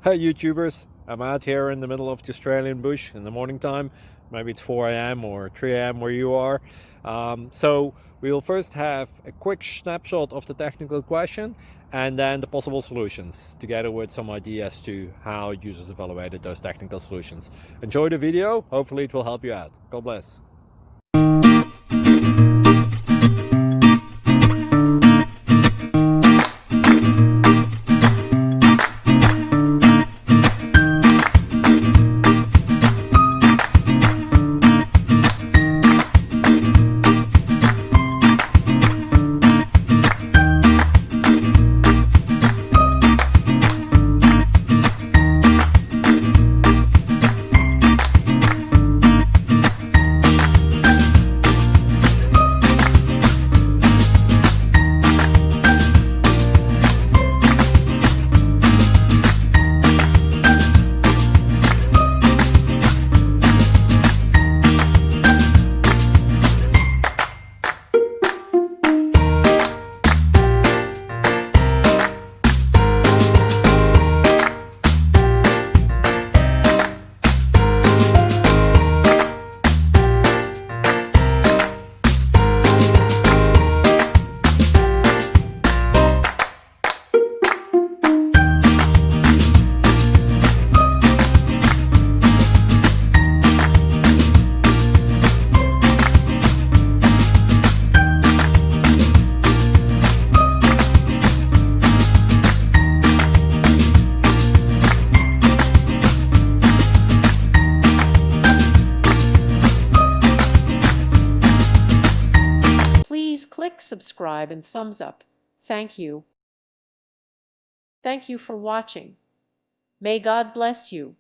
Hey YouTubers, I'm out here in the middle of the Australian bush in the morning time. Maybe it's 4 a.m. or 3 a.m. where you are. So we'll first have a quick snapshot of the technical question and then the possible solutions, together with some ideas to how users evaluated those technical solutions. Enjoy the video, hopefully it will help you out. God bless. Please click subscribe and thumbs up. Thank you. Thank you for watching. May God bless you.